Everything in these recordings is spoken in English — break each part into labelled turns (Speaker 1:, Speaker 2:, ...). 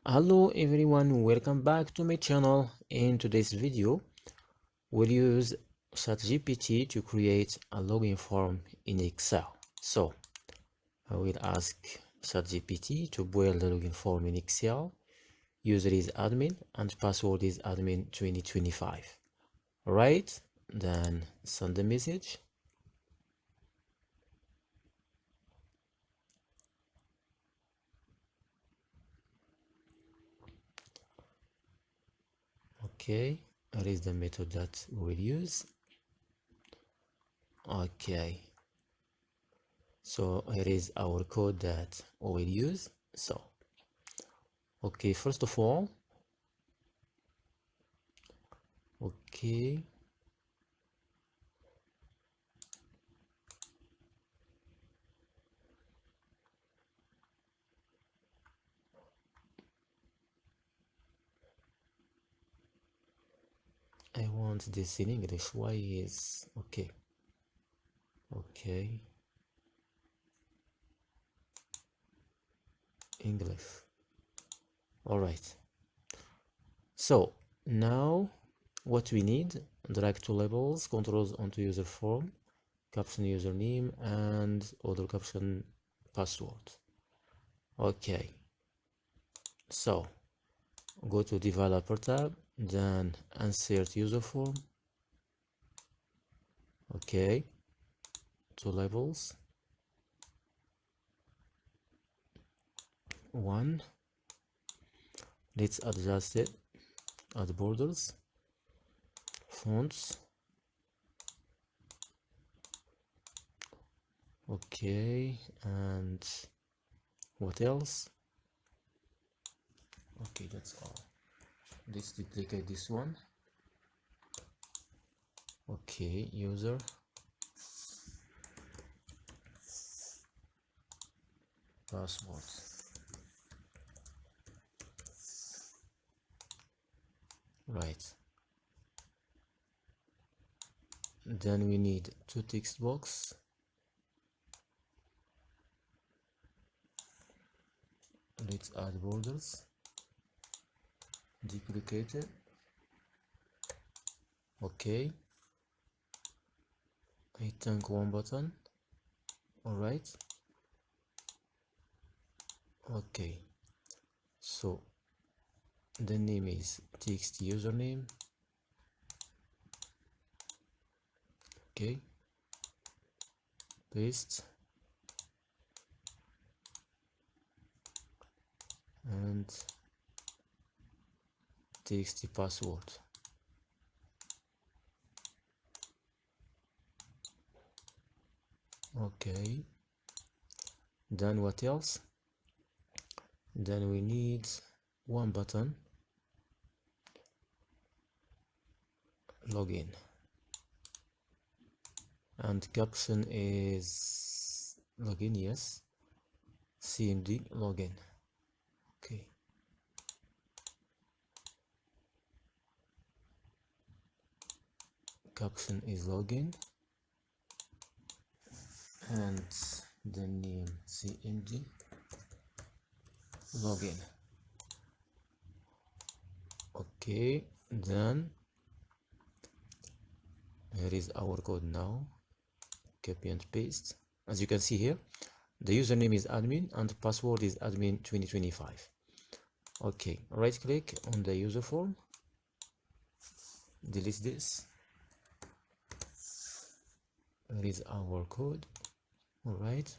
Speaker 1: Hello everyone, welcome back to my channel. In today's video, we'll use chatgpt to create a login form in Excel. So I will ask chatgpt to build a login form in Excel. User is admin and password is admin 2025. Alright, then send the message. Okay, that is the method that we'll use. Okay, so here is our code that we'll use. So okay, first of all, okay, I want this in English. Why is okay? Okay, English. All right. So now what we need: drag two labels, controls onto user form, caption username, and other caption password. Okay. So go to developer tab, then insert user form. Okay. Two labels. One. Let's adjust it. Add borders, fonts. Okay, and what else? Okay, that's all. Let's duplicate this one. Okay, user, password. Right. Then we need two text box. Let's add borders. Duplicate it. Okay. I think one button. All right. Okay. So the name is text username. Okay. Paste. And text password. Okay, then what else? Then we need one button, login, and caption is login. Yes, cmd login. Okay, caption is login, and the name cmd login. Okay, then here is our code now. Copy and paste. As you can see here, the username is admin and password is admin 2025. Okay, right click on the user form, delete this. Here is our code. All right,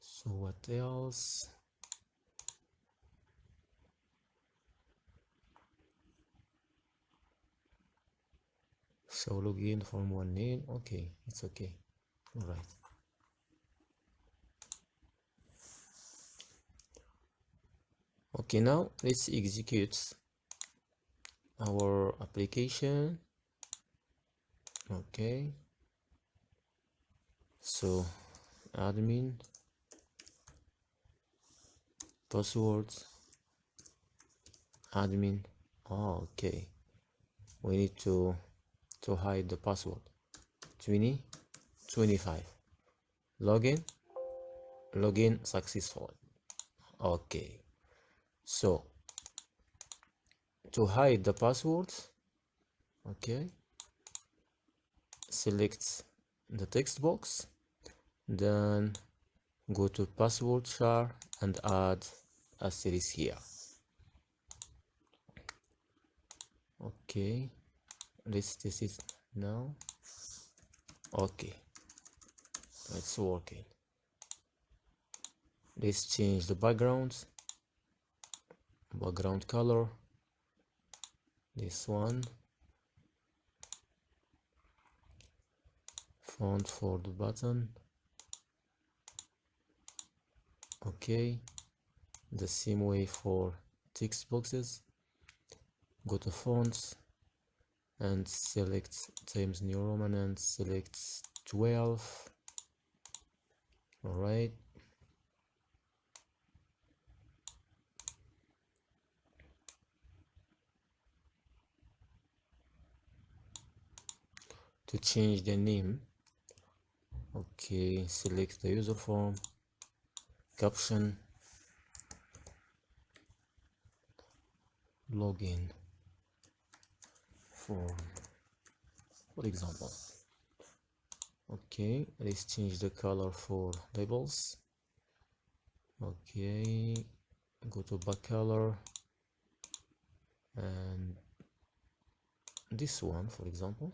Speaker 1: so what else? So login form one name. Okay, it's okay. All right. Okay, now let's execute our application. Okay, so admin, password, admin. Oh, okay, we need to hide the password. 2025. Login successful. Okay, so to hide the password, okay, select the text box, then go to password char and add a series here. Okay, let's test it now. Okay, it's working. Let's change the background color, this one, font for the button. Okay, the same way for text boxes. Go to fonts and select Times New Roman and select 12. All right, to change the name, okay, select the user form, caption, login form, for example. Okay, let's change the color for labels. Okay, go to back color and this one, for example.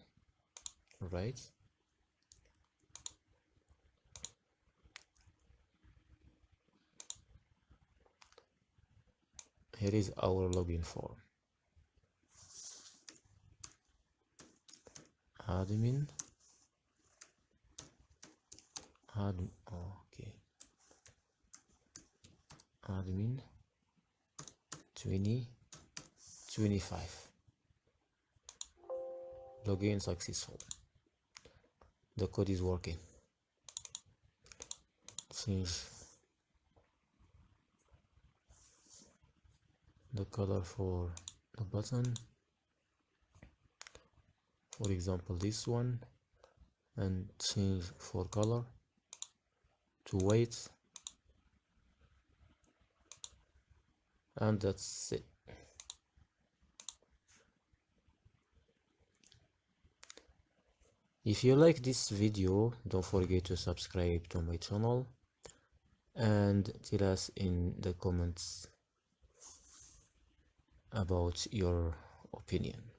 Speaker 1: Right, here is our login form. Admin, okay, admin 2025, login successful. The code is working. Change the color for the button, for example this one, and change for color to white, and that's it. If you like this video, don't forget to subscribe to my channel and tell us in the comments about your opinion.